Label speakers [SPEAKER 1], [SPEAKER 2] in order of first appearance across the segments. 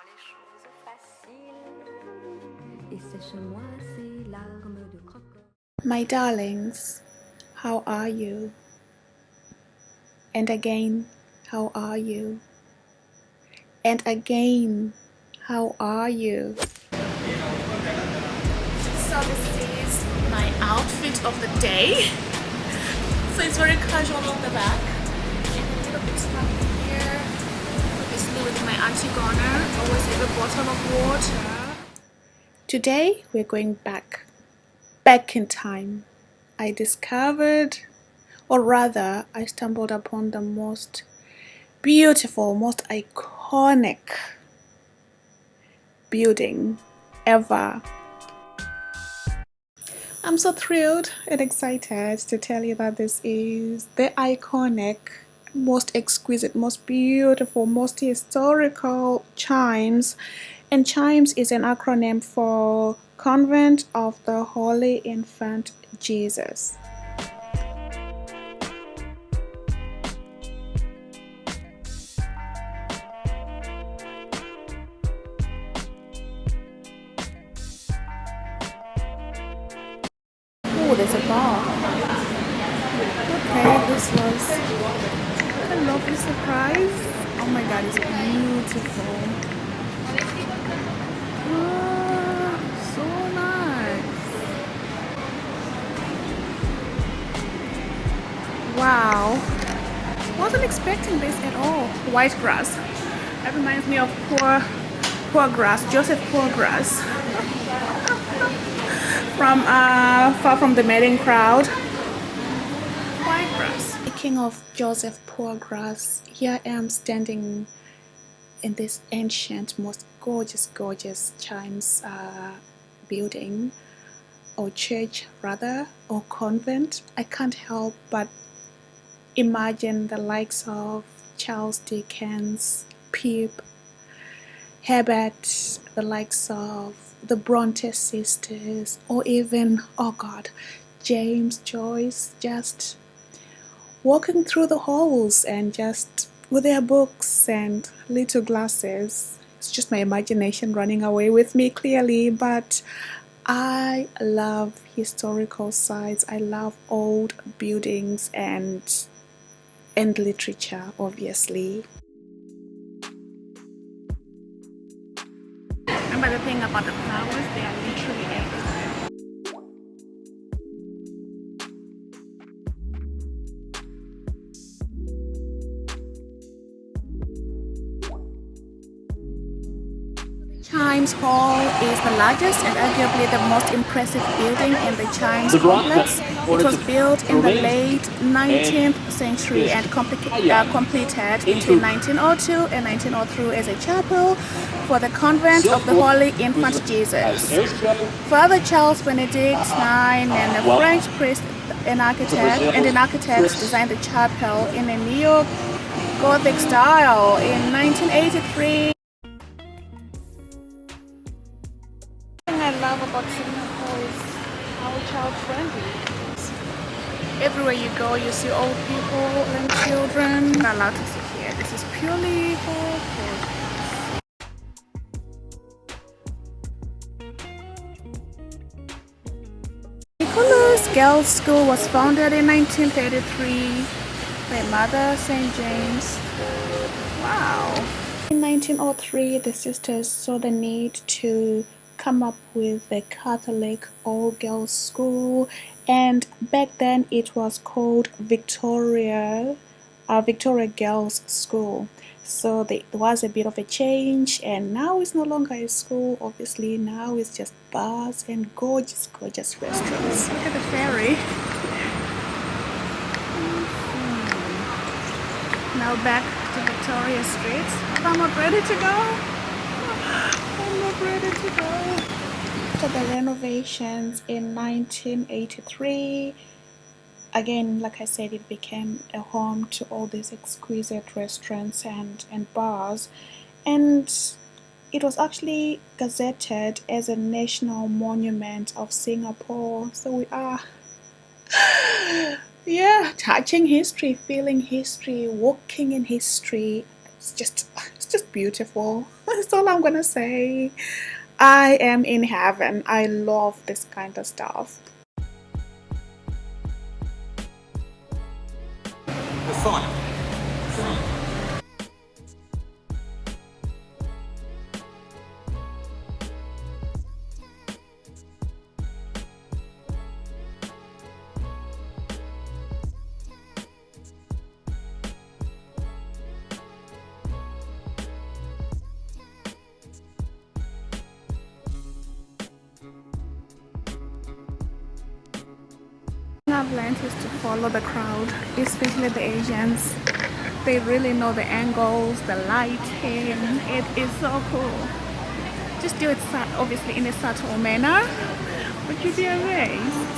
[SPEAKER 1] les choses faciles. Et sèche-moi ces larmes de crocodile.
[SPEAKER 2] My darlings, how are you? And again, how are you? And again, how are you? So this is my outfit of the day. So it's very casual on the back and a little bit sparkly here. Obviously with my anti-goner, always have a bottle of water. Today we're going back in time. I discovered, or rather I stumbled upon the most beautiful, most iconic building ever. I'm so thrilled and excited to tell you that this is the iconic, most exquisite, most beautiful, most historical Chjmes. And Chjmes is an acronym for Convent of the Holy Infant Jesus. Oh, there's a bar. Okay, this was a lovely surprise. Oh my god, it's beautiful. Ah, so nice. Wow. Wasn't expecting this at all. White grass. That reminds me of poor grass, Joseph Poorgrass. From far from the mating crowd. White grass. Speaking of Joseph Poorgrass, here I am standing in this ancient, most gorgeous Chjmes building, or church rather, or convent. I can't help but imagine the likes of Charles Dickens, Pip, Herbert, the likes of the Bronte sisters, or even, oh God, James Joyce, just walking through the halls and just with their books and little glasses. It's just my imagination running away with me clearly, but I love historical sites. I love old buildings and literature, obviously. And by the thing about the flowers, they are literally everywhere. Chjmes Hall is the largest and arguably the most impressive building in the Chjmes complex. It was built in the late 19th century and completed between 1902 and 1903 as a chapel for the Convent of the Holy Infant Jesus. Father Charles Benedict IX and a French priest and an architect designed the chapel in a neo-Gothic style in 1983. I love about Singapore is how child friendly it is. Everywhere you go, you see old people and children. Not allowed to sit here. This is purely for kids. Nicholas Girls' School was founded in 1933 by Mother St. James. Wow. In 1903, the sisters saw the need to come up with a Catholic all-girls school, and back then it was called Victoria Girls School. So there was a bit of a change, and now it's no longer a school. Obviously, now it's just bars and gorgeous restaurants. Look at the ferry. Now back to Victoria Street. I'm not ready to go. I'm not ready to go. After the renovations in 1983, again, like I said, it became a home to all these exquisite restaurants and bars, and it was actually gazetted as a national monument of Singapore. So we are yeah, touching history, feeling history, walking in history. It's just beautiful. That's all I'm gonna say. I am in heaven. I love this kind of stuff.
[SPEAKER 3] The fun.
[SPEAKER 2] I've learned is to follow the crowd, especially the Asians. They really know the angles, the lighting. It is so cool. Just do it obviously in a subtle manner, but you'd be amazed.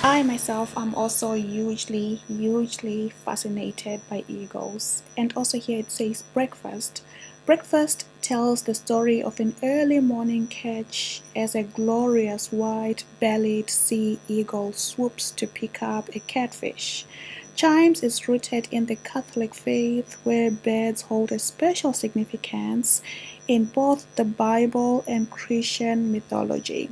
[SPEAKER 2] I myself am also hugely fascinated by eagles. And also here it says breakfast. Breakfast tells the story of an early morning catch as a glorious white-bellied sea eagle swoops to pick up a catfish. Chjmes is rooted in the Catholic faith where birds hold a special significance in both the Bible and Christian mythology.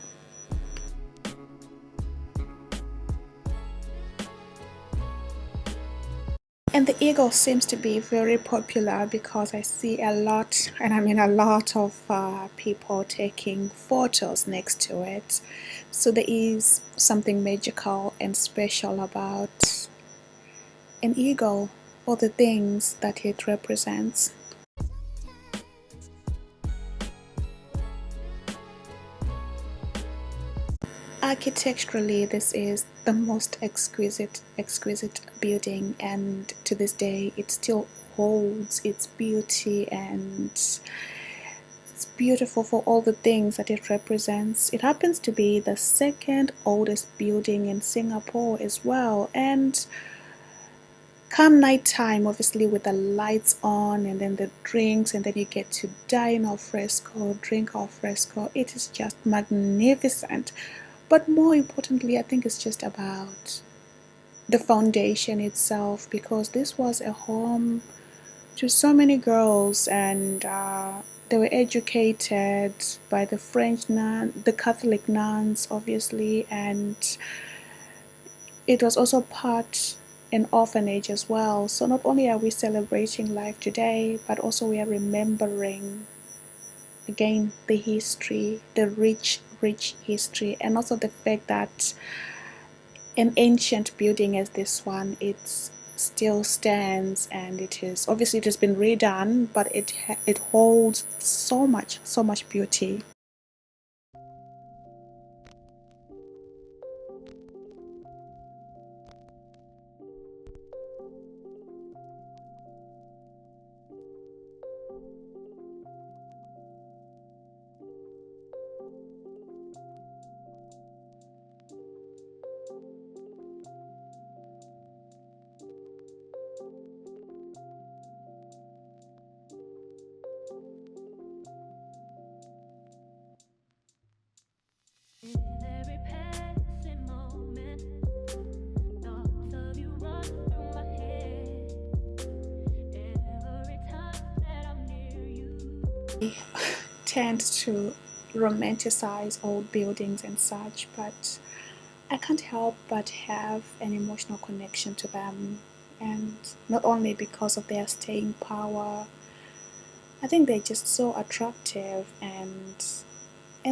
[SPEAKER 2] And the eagle seems to be very popular because I see a lot, and I mean a lot of people taking photos next to it. So there is something magical and special about an eagle or the things that it represents. Architecturally, this is the most exquisite building, and to this day it still holds its beauty, and it's beautiful for all the things that it represents. It happens to be the second oldest building in Singapore as well, and come night time, obviously with the lights on and then the drinks, and then you get to dine al fresco, drink al fresco, it is just magnificent. But more importantly, I think it's just about the foundation itself, because this was a home to so many girls, and they were educated by the French nun, the Catholic nuns, obviously, and it was also part an orphanage as well. So not only are we celebrating life today, but also we are remembering again the history, the rich history, and also the fact that an ancient building as this one, it still stands, and it has been redone, but it holds so much beauty.
[SPEAKER 1] Every passing moment, thoughts of you run through my head. Every time that I'm near you.
[SPEAKER 2] Tend to romanticize old buildings and such, but I can't help but have an emotional connection to them, and not only because of their staying power. I think they're just so attractive, and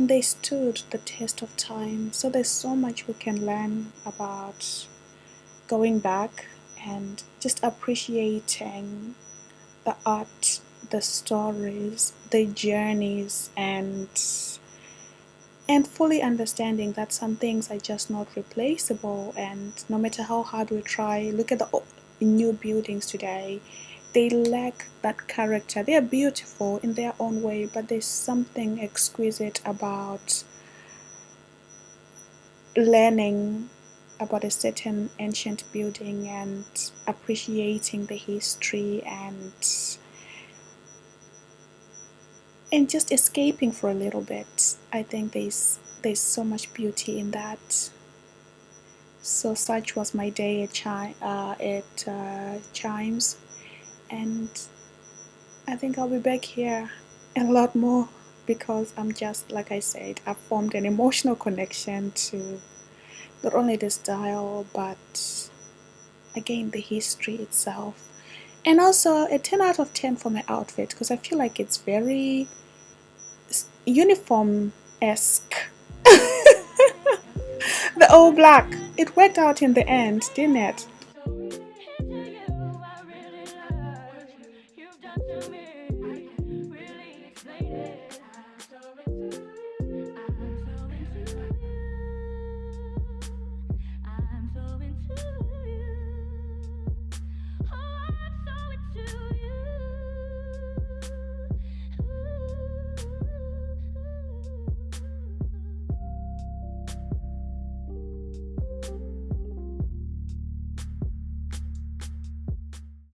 [SPEAKER 2] they stood the test of time. So there's so much we can learn about going back and just appreciating the art, the stories, the journeys, and fully understanding that some things are just not replaceable, and no matter how hard we try, look at the new buildings today, they lack that character. They are beautiful in their own way, but there's something exquisite about learning about a certain ancient building and appreciating the history, and and just escaping for a little bit. I think there's so much beauty in that. So such was my day at Chjmes, and I think I'll be back here a lot more because I'm just, like I said, I've formed an emotional connection to not only the style but again the history itself, and also a 10 out of 10 for my outfit because I feel like it's very uniform-esque. The all black, it worked out in the end, didn't it?